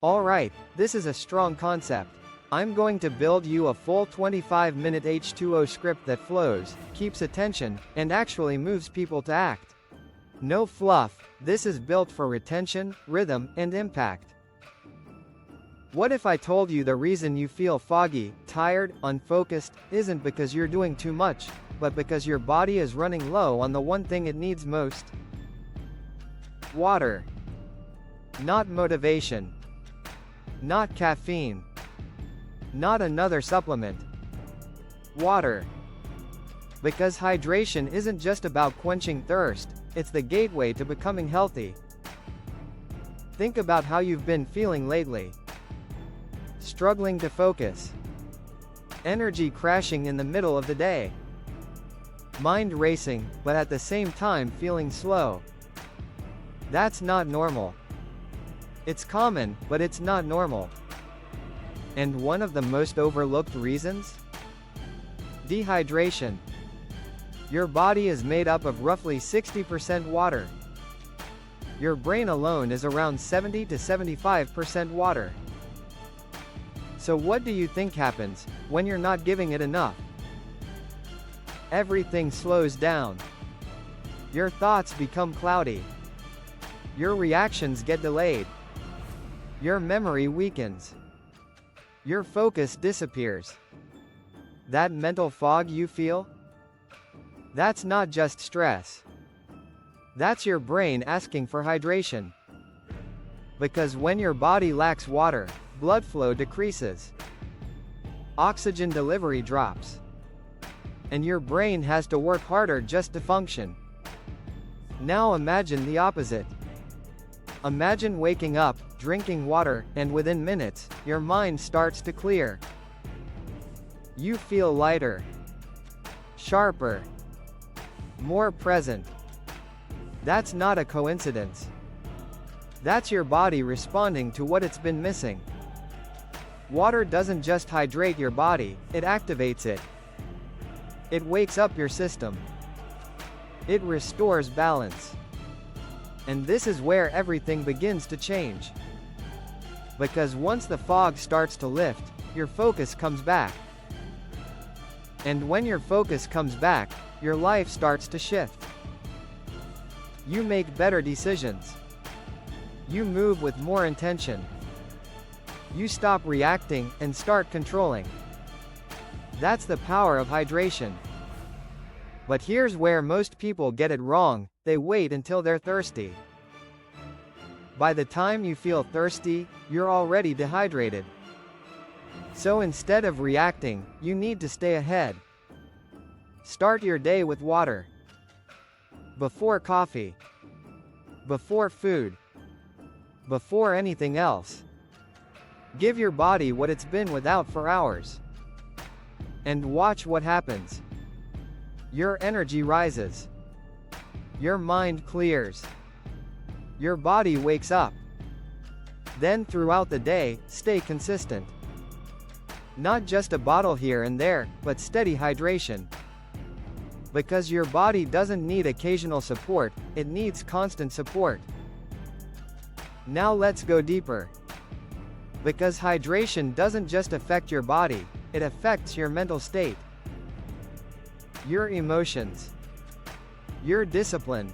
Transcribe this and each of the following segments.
Alright, this is a strong concept. I'm going to build you a full 25-minute H2O script that flows, keeps attention, and actually moves people to act. No fluff, this is built for retention, rhythm, and impact. What if I told you the reason you feel foggy, tired, unfocused, isn't because you're doing too much, but because your body is running low on the one thing it needs most? Water. Not motivation. Not caffeine. Not another supplement. Water. Because hydration isn't just about quenching thirst, it's the gateway to becoming healthy. Think about how you've been feeling lately. Struggling to focus. Energy crashing in the middle of the day. Mind racing, but at the same time feeling slow. That's not normal. It's common, but it's not normal. And one of the most overlooked reasons? Dehydration. Your body is made up of roughly 60% water. Your brain alone is around 70 to 75% water. So what do you think happens when you're not giving it enough? Everything slows down. Your thoughts become cloudy. Your reactions get delayed. Your memory weakens. Your focus disappears. That mental fog you feel? That's not just stress. That's your brain asking for hydration. Because when your body lacks water, blood flow decreases. Oxygen delivery drops. And your brain has to work harder just to function. Now imagine the opposite. Imagine waking up, drinking water, and within minutes, your mind starts to clear. You feel lighter, sharper, more present. That's not a coincidence. That's your body responding to what it's been missing. Water doesn't just hydrate your body, it activates it. It wakes up your system. It restores balance. And this is where everything begins to change. Because once the fog starts to lift, your focus comes back. And when your focus comes back, your life starts to shift. You make better decisions. You move with more intention. You stop reacting and start controlling. That's the power of hydration. But here's where most people get it wrong: they wait until they're thirsty. By the time you feel thirsty, you're already dehydrated. So instead of reacting, you need to stay ahead. Start your day with water. Before coffee. Before food. Before anything else. Give your body what it's been without for hours. And watch what happens. Your energy rises. Your mind clears. Your body wakes up. Then throughout the day, stay consistent. Not just a bottle here and there, but steady hydration. Because your body doesn't need occasional support, it needs constant support. Now let's go deeper. Because hydration doesn't just affect your body, it affects your mental state. Your emotions. Your discipline.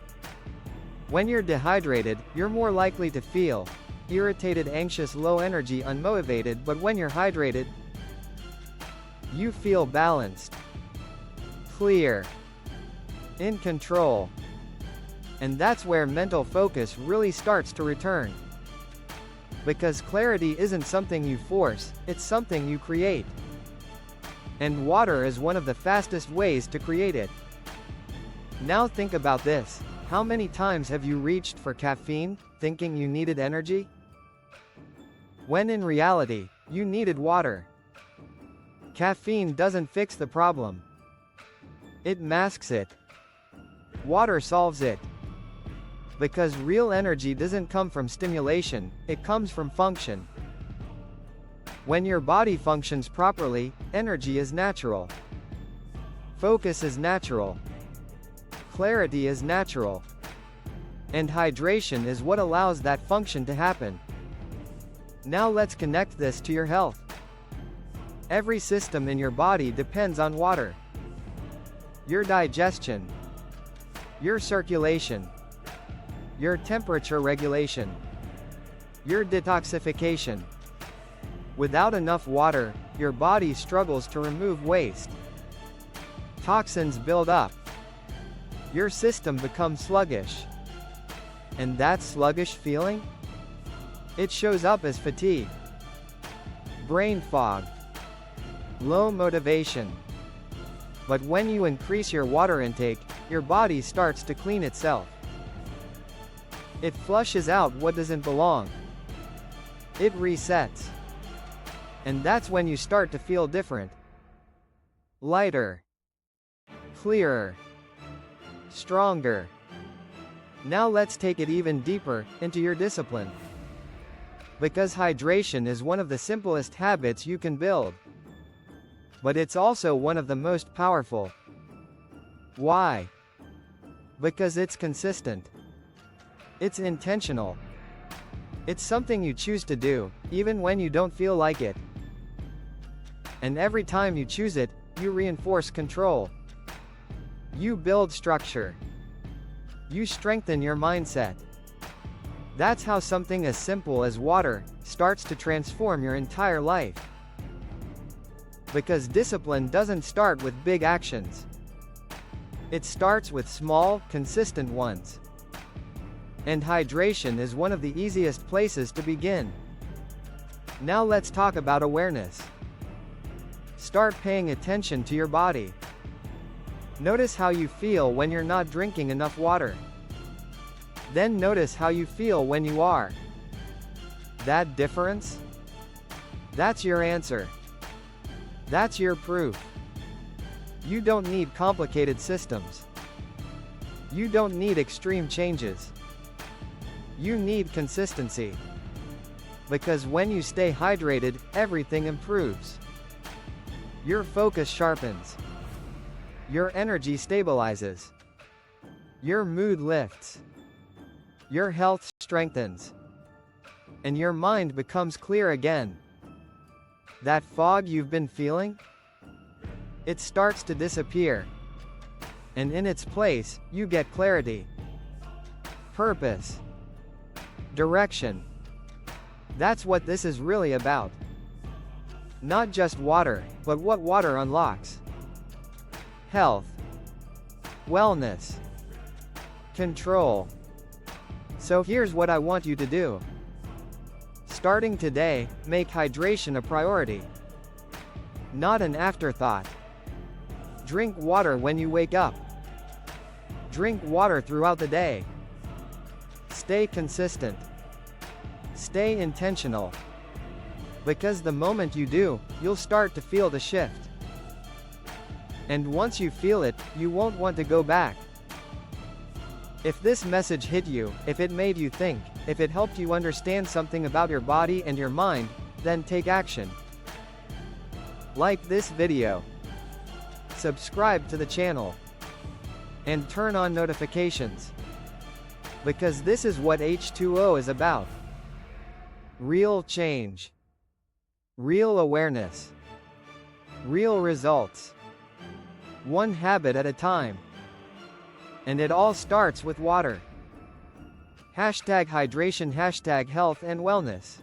When you're dehydrated, you're more likely to feel irritated, anxious, low energy, unmotivated, but when you're hydrated, you feel balanced, clear, in control. And that's where mental focus really starts to return. Because clarity isn't something you force, it's something you create. And water is one of the fastest ways to create it. Now think about this. How many times have you reached for caffeine, thinking you needed energy? When in reality, you needed water. Caffeine doesn't fix the problem. It masks it. Water solves it. Because real energy doesn't come from stimulation, it comes from function. When your body functions properly, energy is natural. Focus is natural. Clarity is natural. And hydration is what allows that function to happen. Now let's connect this to your health. Every system in your body depends on water. Your digestion, your circulation, your temperature regulation, your detoxification. Without enough water, your body struggles to remove waste. Toxins build up. Your system becomes sluggish. And that sluggish feeling? It shows up as fatigue, brain fog, low motivation. But when you increase your water intake, your body starts to clean itself. It flushes out what doesn't belong. It resets. And that's when you start to feel different. Lighter. Clearer. Stronger. Now let's take it even deeper, into your discipline. Because hydration is one of the simplest habits you can build. But it's also one of the most powerful. Why? Because it's consistent. It's intentional. It's something you choose to do, even when you don't feel like it. And every time you choose it, you reinforce control. You build structure. You strengthen your mindset. That's how something as simple as water starts to transform your entire life. Because discipline doesn't start with big actions. It starts with small, consistent ones. And hydration is one of the easiest places to begin. Now let's talk about awareness. Start paying attention to your body. Notice how you feel when you're not drinking enough water. Then notice how you feel when you are. That difference? That's your answer. That's your proof. You don't need complicated systems. You don't need extreme changes. You need consistency. Because when you stay hydrated, everything improves. Your focus sharpens. Your energy stabilizes. Your mood lifts. Your health strengthens. And your mind becomes clear again. That fog you've been feeling? It starts to disappear. And in its place, you get clarity. Purpose. Direction. That's what this is really about. Not just water, but what water unlocks. Health. Wellness. Control. So here's what I want you to do. Starting today, make hydration a priority. Not an afterthought. Drink water when you wake up. Drink water throughout the day. Stay consistent. Stay intentional. Because the moment you do, you'll start to feel the shift. And once you feel it, you won't want to go back. If this message hit you, if it made you think, if it helped you understand something about your body and your mind, then take action. Like this video. Subscribe to the channel. And turn on notifications. Because this is what H2O is about. Real change. Real awareness. Real results. One habit at a time. And it all starts with water. #hydration, #health and wellness.